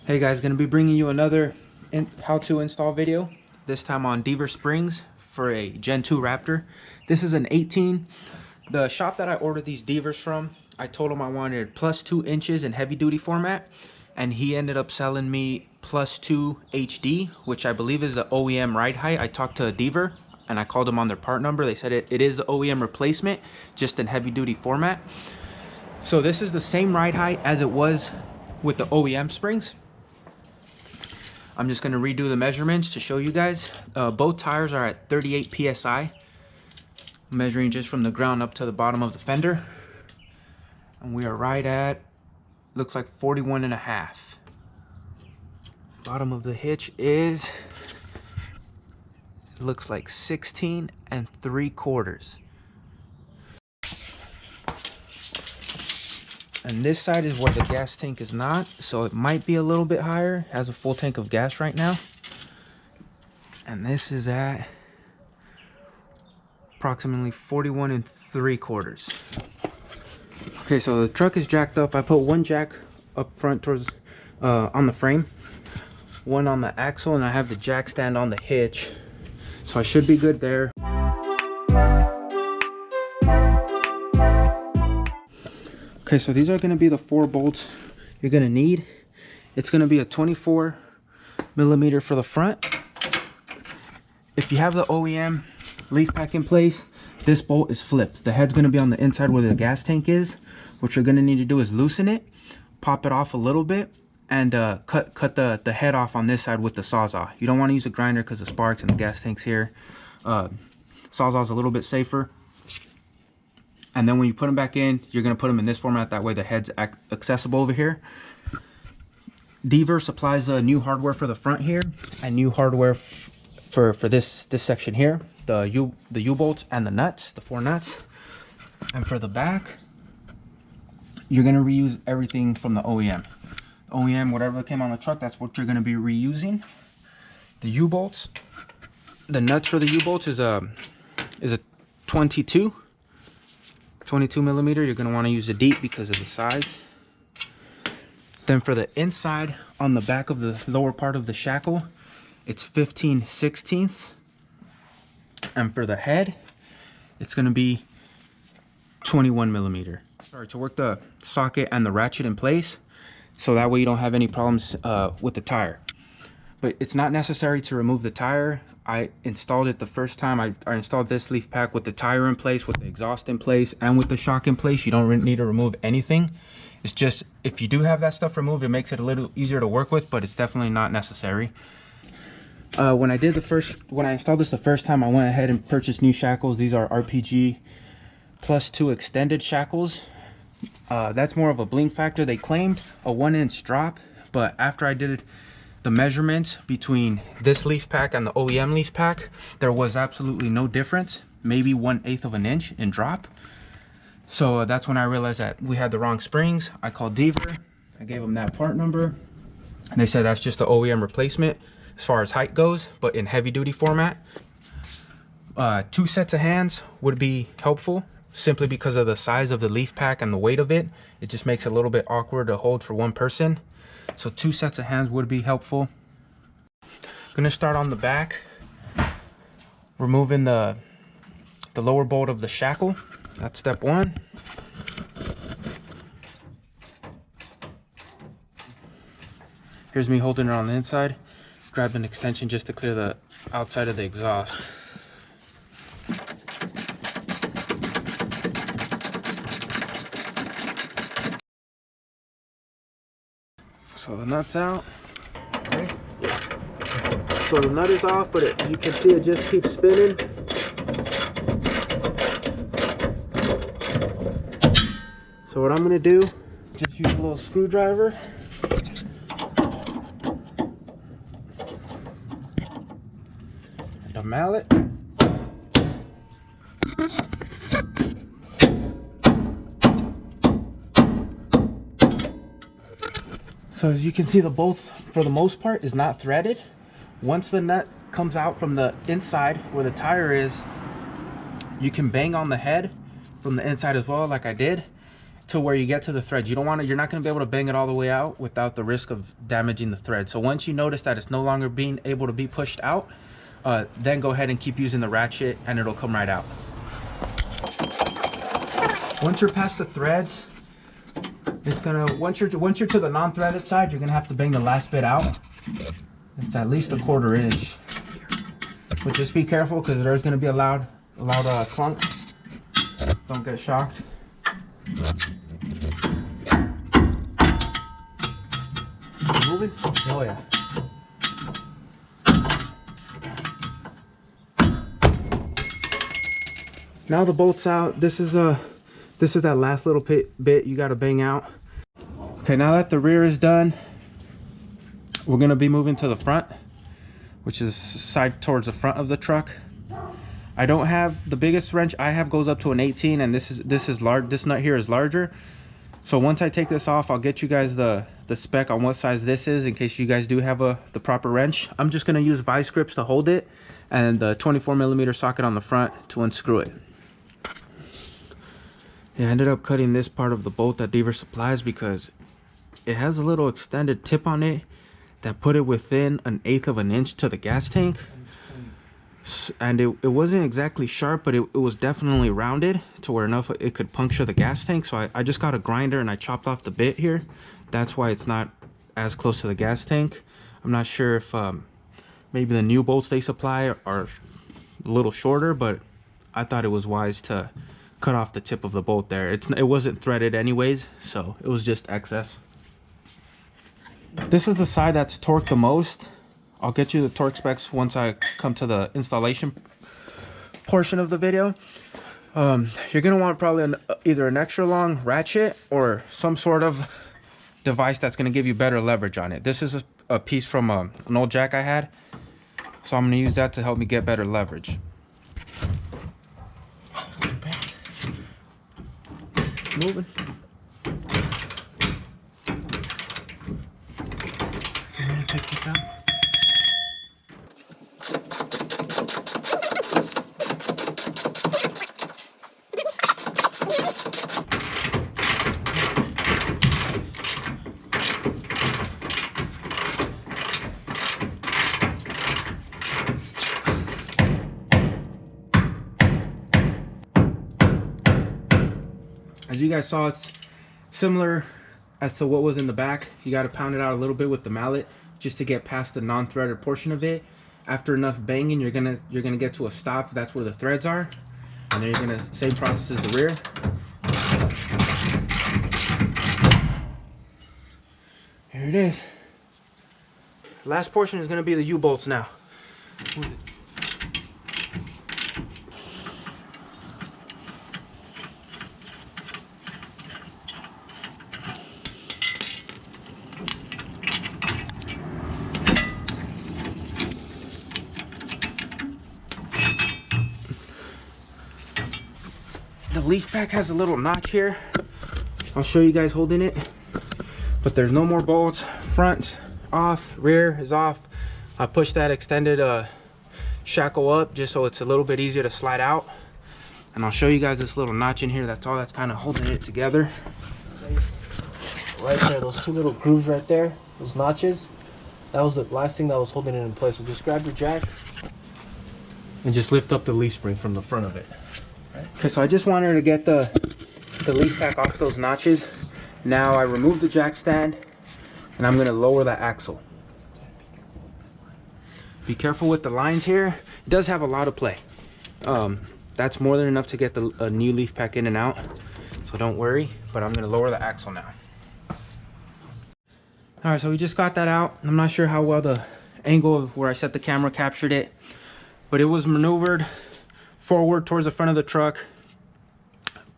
Hey guys, gonna be bringing you another how to install video. This time on Deaver Springs for a Gen 2 Raptor. This is an 18. The shop that I ordered these Deavers from, I told him I wanted +2 inches in heavy duty format, and he ended up selling me +2 HD, which I believe is the OEM ride height. I talked to a Deaver and I called them on their part number. They said it is the OEM replacement, just in heavy duty format. So this is the same ride height as it was with the OEM springs. I'm just going to redo the measurements to show you guys. Both tires are at 38 psi. I'm measuring just from the ground up to the bottom of the fender. And we are right at, looks like 41.5. Bottom of the hitch is, looks like 16 3/4. And this side is where the gas tank is not, so it might be a little bit higher. It has a full tank of gas right now. And this is at approximately 41 3/4. Okay, so the truck is jacked up. I put one jack up front towards on the frame, one on the axle, and I have the jack stand on the hitch. So I should be good there. Okay, so these are going to be the 4 bolts you're going to need. It's going to be a 24mm for the front. If you have the OEM leaf pack in place, this bolt is flipped. The head's going to be on the inside where the gas tank is. What you're going to need to do is loosen it, pop it off a little bit, and cut the head off on this side with the Sawzall. You don't want to use a grinder because the sparks and the gas tank's here. Sawzall's a little bit safer. And then when you put them back in, you're going to put them in this format. That way the head's accessible over here. Deaver supplies new hardware for the front here and new hardware for this section here. The U-bolts and the nuts, the 4 nuts. And for the back, you're going to reuse everything from the OEM. OEM, whatever came on the truck, that's what you're going to be reusing. The U-bolts, the nuts for the U-bolts is a 22mm. You're going to want to use a deep because of the size. Then for the inside on the back of the lower part of the shackle, it's 15/16. And for the head, it's going to be 21mm. Sorry, to work the socket and the ratchet in place, so that way you don't have any problems with the tire. But it's not necessary to remove the tire. I installed it the first time. I installed this leaf pack with the tire in place, with the exhaust in place, and with the shock in place. You don't need to remove anything. It's just, if you do have that stuff removed, it makes it a little easier to work with, but it's definitely not necessary. When I installed this the first time, I went ahead and purchased new shackles. These are RPG +2 extended shackles. That's more of a bling factor. They claimed a 1-inch drop, but after I did the measurements between this leaf pack and the OEM leaf pack, there was absolutely no difference. Maybe 1/8 of an inch in drop. So that's when I realized that we had the wrong springs. I called Deaver. I gave them that part number, and they said that's just the OEM replacement as far as height goes, but in heavy duty format. 2 sets of hands would be helpful, simply because of the size of the leaf pack and the weight of it. It just makes it a little bit awkward to hold for one person. So 2 sets of hands would be helpful. I'm gonna start on the back, removing the lower bolt of the shackle. That's step 1. Here's me holding it on the inside. Grabbed an extension just to clear the outside of the exhaust. So the nut's out. Okay. So the nut is off, but you can see it just keeps spinning. So what I'm gonna do, just use a little screwdriver. And a mallet. So as you can see, the bolt, for the most part, is not threaded. Once the nut comes out from the inside where the tire is, you can bang on the head from the inside as well, like I did, to where you get to the threads. You don't want to, you're not going to be able to bang it all the way out without the risk of damaging the thread. So once you notice that it's no longer being able to be pushed out, then go ahead and keep using the ratchet and it'll come right out. Once you're past the threads, it's gonna, once you're to the non-threaded side, you're gonna have to bang the last bit out. It's at least a 1/4 inch. But just be careful because there's gonna be a loud clunk. Don't get shocked. Moving? Oh yeah. Now the bolt's out. This is that last little bit you got to bang out. Okay, now that the rear is done, we're gonna be moving to the front, which is side towards the front of the truck. I don't have the biggest wrench I have goes up to an 18, and this is large. This nut here is larger. So once I take this off, I'll get you guys the spec on what size this is in case you guys do have the proper wrench. I'm just gonna use vice grips to hold it and the 24mm socket on the front to unscrew it. Yeah, I ended up cutting this part of the bolt that Deaver supplies because it has a little extended tip on it that put it within 1/8 of an inch to the gas tank. And it wasn't exactly sharp, but it was definitely rounded to where enough it could puncture the gas tank. So I just got a grinder and I chopped off the bit here. That's why it's not as close to the gas tank. I'm not sure if maybe the new bolts they supply are a little shorter, but I thought it was wise to cut off the tip of the bolt there. It wasn't threaded anyways, so it was just excess. This is the side that's torqued the most. I'll get you the torque specs once I come to the installation portion of the video. You're gonna want probably either an extra long ratchet or some sort of device that's gonna give you better leverage on it. This is a piece from an old jack I had, so I'm gonna use that to help me get better leverage. Moving. I'm gonna take this out. As you guys saw, it's similar as to what was in the back. You got to pound it out a little bit with the mallet just to get past the non-threaded portion of it. After enough banging, you're gonna get to a stop. That's where the threads are, and then you're gonna same process as the rear. Here it is. Last portion is gonna be the U-bolts now. The leaf pack has a little notch here. I'll show you guys holding it, but there's no more bolts. Front off, rear is off. I pushed that extended shackle up just so it's a little bit easier to slide out, and I'll show you guys this little notch in here. That's all that's kind of holding it together. Right there, those two little grooves right there, those notches, that was the last thing that was holding it in place. So just grab your jack and just lift up the leaf spring from the front of it. Okay, so I just wanted to get the leaf pack off those notches. Now I removed the jack stand and I'm going to lower the axle. Be careful with the lines here. It does have a lot of play. That's more than enough to get a new leaf pack in and out, so don't worry, but I'm going to lower the axle now. Alright, so we just got that out. I'm not sure how well the angle of where I set the camera captured it, but it was maneuvered forward towards the front of the truck,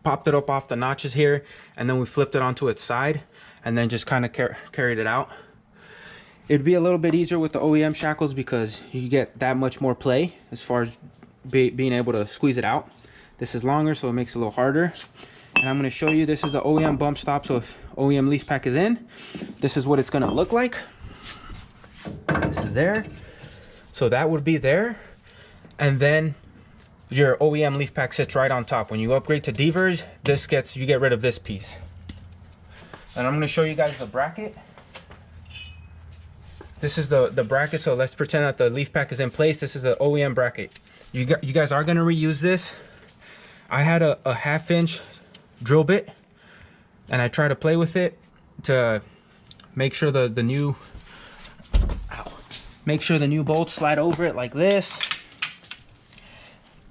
popped it up off the notches here, and then we flipped it onto its side and then just kind of carried it out. It'd be a little bit easier with the OEM shackles because you get that much more play as far as being able to squeeze it out. This is longer, so it makes it a little harder. And I'm going to show you, this is the OEM bump stop, so if OEM leaf pack is in, this is what it's going to look like. This is there, so that would be there, and then your OEM leaf pack sits right on top. When you upgrade to Deavers, you get rid of this piece. And I'm going to show you guys the bracket. This is the bracket, so let's pretend that the leaf pack is in place. This is the OEM bracket. You guys are going to reuse this. I had a 1/2 inch drill bit, and I tried to play with it to make sure the new bolts slide over it like this.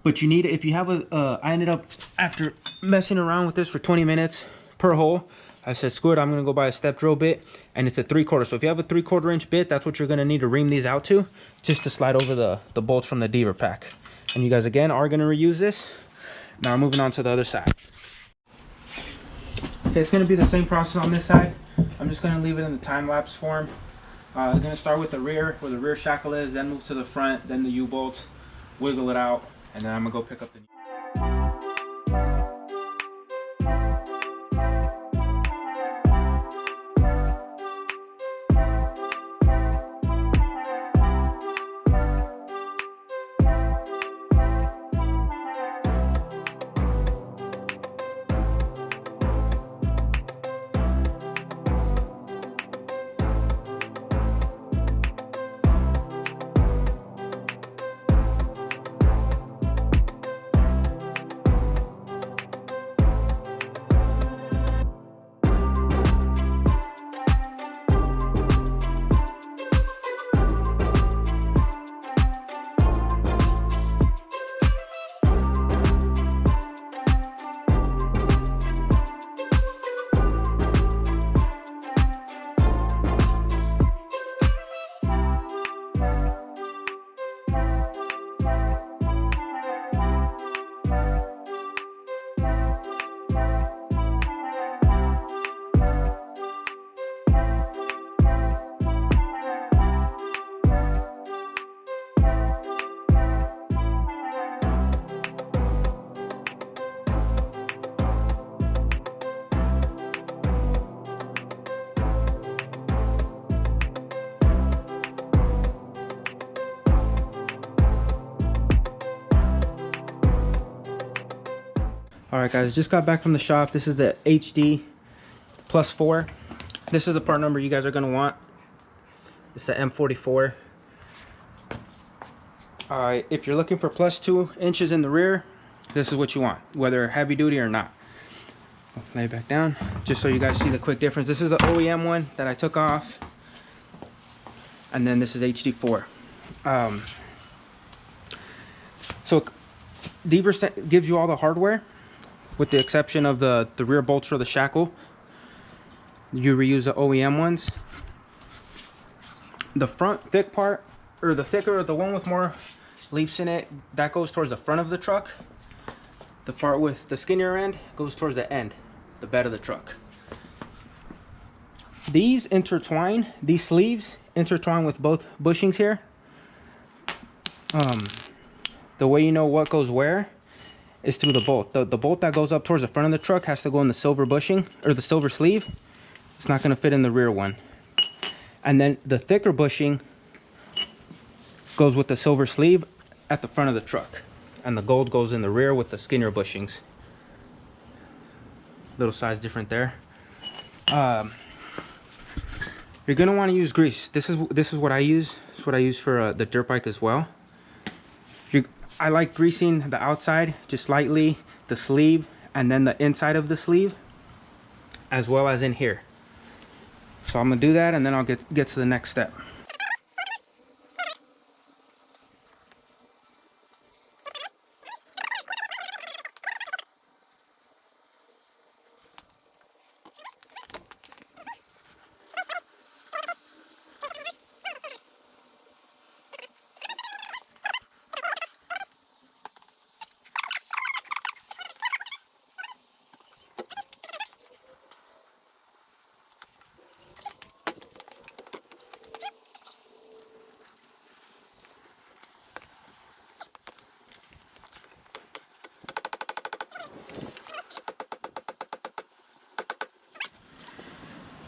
But you need, if you have I ended up, after messing around with this for 20 minutes per hole, I said, screw it, I'm gonna go buy a step drill bit, and it's a 3/4. So if you have a 3/4 inch bit, that's what you're gonna need to ream these out to, just to slide over the bolts from the Deaver pack. And you guys again are gonna reuse this. Now I'm moving on to the other side. Okay, it's gonna be the same process on this side. I'm just gonna leave it in the time lapse form. I'm gonna start with the rear, where the rear shackle is, then move to the front, then the U-bolt, wiggle it out, and then I'm gonna go pick up the Alright guys, just got back from the shop. This is the HD +4. This is the part number you guys are going to want. It's the M44. Alright, if you're looking for +2 inches in the rear, this is what you want, whether heavy duty or not. I'll lay it back down, just so you guys see the quick difference. This is the OEM one that I took off. And then this is HD4. So Deaver gives you all the hardware, with the exception of the rear bolts for the shackle. You reuse the OEM ones. The front thick part, or the thicker, the one with more leaves in it, that goes towards the front of the truck. The part with the skinnier end goes towards the end, the bed of the truck. These intertwine, these sleeves intertwine with both bushings here. The way you know what goes where is through the bolt. The bolt that goes up towards the front of the truck has to go in the silver bushing, or the silver sleeve. It's not going to fit in the rear one. And then the thicker bushing goes with the silver sleeve at the front of the truck. And the gold goes in the rear with the skinnier bushings. Little size different there. You're going to want to use grease. This is what I use. It's what I use for the dirt bike as well. I like greasing the outside just slightly, the sleeve, and then the inside of the sleeve, as well as in here. So I'm gonna do that, and then I'll get to the next step.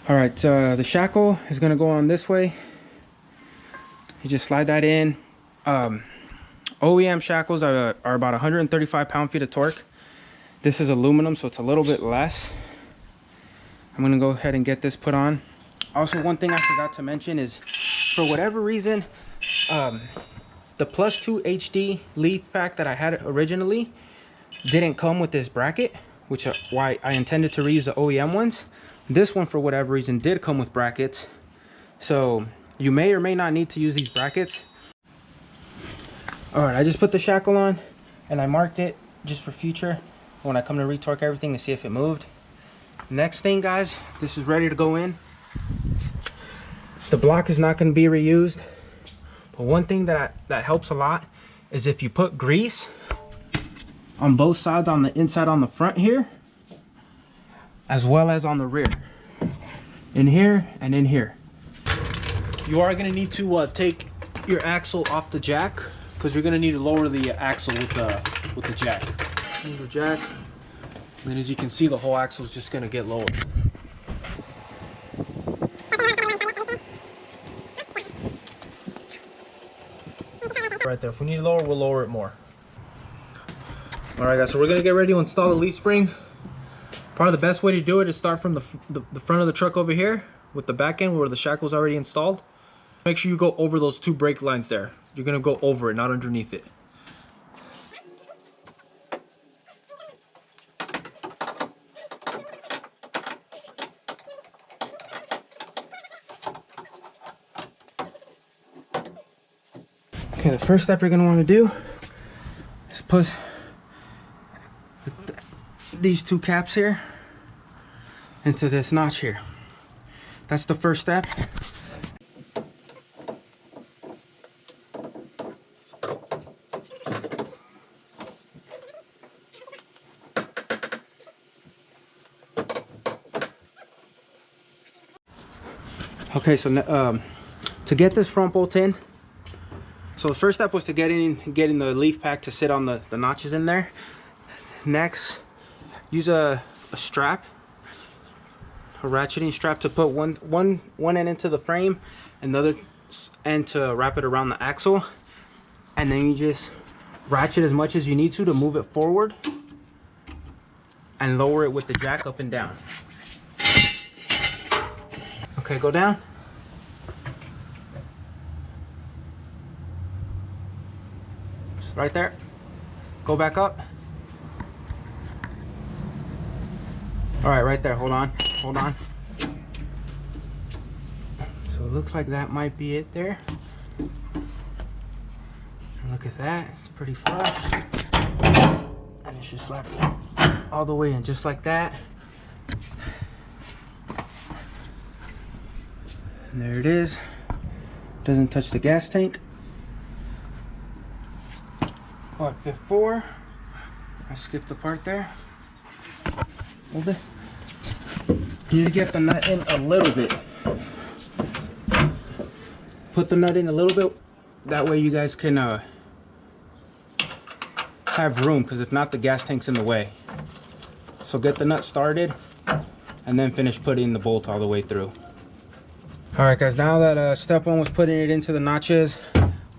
All right, the shackle is gonna go on this way. You just slide that in. OEM shackles are about 135 pound-feet of torque. This is aluminum, so it's a little bit less. I'm I'm gonna go ahead and get this put on. Also, one thing I forgot to mention is, for whatever reason, the Plus 2 HD leaf pack that I had originally didn't come with this bracket, which why I intended to reuse the OEM ones. This one, for whatever reason, did come with brackets. So you may or may not need to use these brackets. All right, I just put the shackle on and I marked it just for future when I come to retorque everything to see if it moved. Next thing, guys, this is ready to go in. The block is not going to be reused, but one thing that helps a lot is if you put grease on both sides, on the inside, on the front here, as well as on the rear, in here and in here. You are going to need to take your axle off the jack, because you're going to need to lower the axle with the jack. Here's the jack. And then, as you can see, the whole axle is just going to get lowered. Right there. If we need to lower, we'll lower it more. All right, guys. So we're going to get ready to install the leaf spring. Probably the best way to do it is start from the front of the truck over here with the back end where the shackle's already installed. Make sure you go over those 2 brake lines there. You're going to go over it, not underneath it. Okay, the first step you're going to want to do is put these 2 caps here into this notch here. That's the first step. Okay, so to get this front bolt in, so the first step was to getting the leaf pack to sit on the notches in there. Next, use a strap, a ratcheting strap, to put one end into the frame and the other end to wrap it around the axle, and then you just ratchet as much as you need to move it forward and lower it with the jack up and down. Okay, go down. Right there. Go back up. All right, right there. Hold on. Hold on. So it looks like that might be it there. And look at that. It's pretty flush. And it should slap all the way in just like that. And there it is. Doesn't touch the gas tank. But before I skip the part there, hold it. You need to get the nut in a little bit. Put the nut in a little bit. That way you guys can have room, because if not, the gas tank's in the way. So get the nut started and then finish putting the bolt all the way through. All right, guys, now that step 1 was putting it into the notches,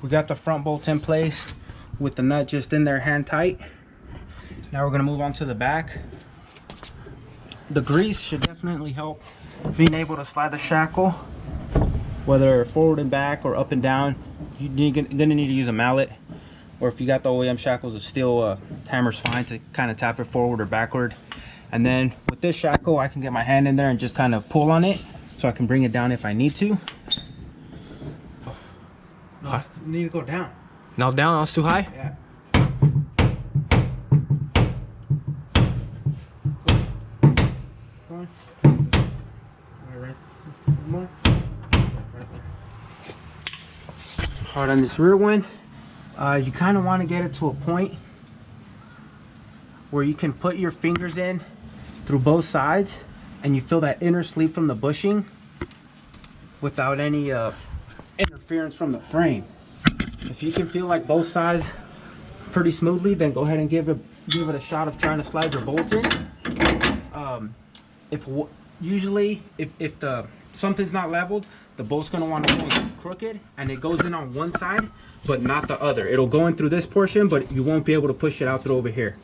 we got the front bolt in place with the nut just in there hand tight. Now we're going to move on to the back. The grease should definitely help being able to slide the shackle, whether forward and back or up and down. You're going to need to use a mallet, or if you got the OEM shackles, a steel hammer's fine to kind of tap it forward or backward. And then with this shackle, I can get my hand in there and just kind of pull on it so I can bring it down if I need to. No, I need to go down. Now down, that's too high? Yeah. All right, on this rear one, you kind of want to get it to a point where you can put your fingers in through both sides and you feel that inner sleeve from the bushing without any interference from the frame. If you can feel like both sides pretty smoothly, then go ahead and give it a shot of trying to slide your bolt in. Usually if something's not leveled, the bolt's gonna want to go crooked, and it goes in on one side but not the other. It'll go in through this portion, but you won't be able to push it out through over here.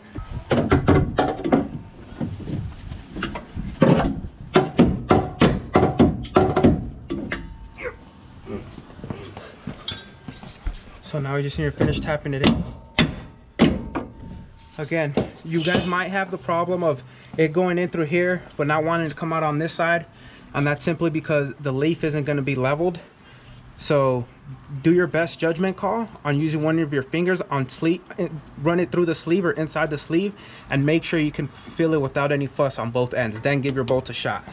So now we just need to finish tapping it in. Again, you guys might have the problem of it going in through here but not wanting to come out on this side, and that's simply because the leaf isn't going to be leveled. So do your best judgment call on using one of your fingers on sleeve, run it through the sleeve or inside the sleeve, and make sure you can feel it without any fuss on both ends. Then give your bolt a shot.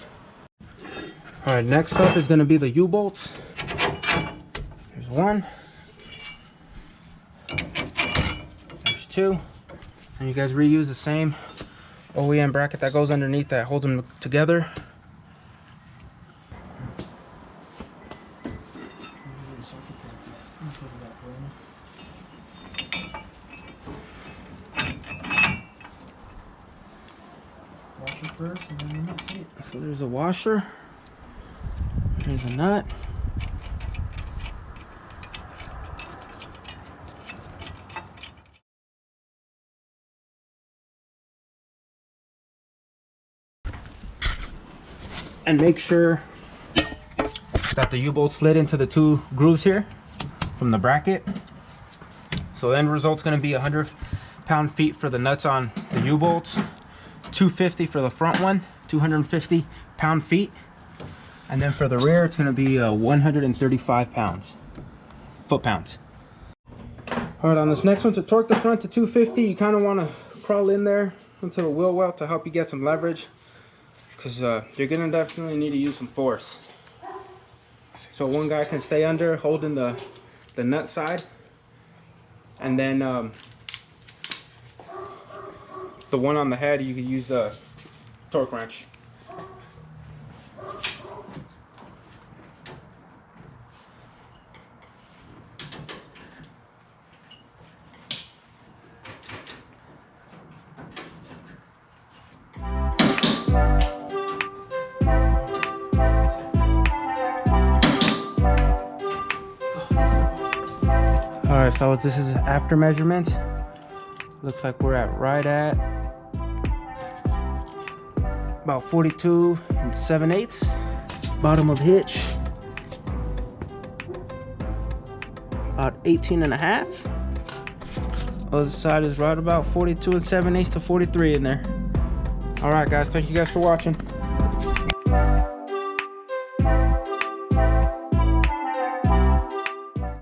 All right, next up is going to be the U-bolts. There's one. There's two. And you guys reuse the same OEM bracket that goes underneath that holds them together. First, and then the nut. So there's a washer, there's a nut, and make sure that the U-bolt slid into the two grooves here from the bracket. So the end result's going to be 100 pound-feet for the nuts on the U-bolts, 250 for the front one, 250 pound-feet, and then for the rear it's going to be 135 foot-pounds. All right, on this next one, to torque the front to 250, you kind of want to crawl in there into the wheel well to help you get some leverage, because you're going to definitely need to use some force. So one guy can stay under holding the nut side, and then the one on the head, you could use a torque wrench. All right, fellas, this is after measurements. Looks like we're right at about 42 7/8. Bottom of hitch, about 18.5. Other side is right about 42 7/8 to 43 in there. All right, guys, thank you guys for watching.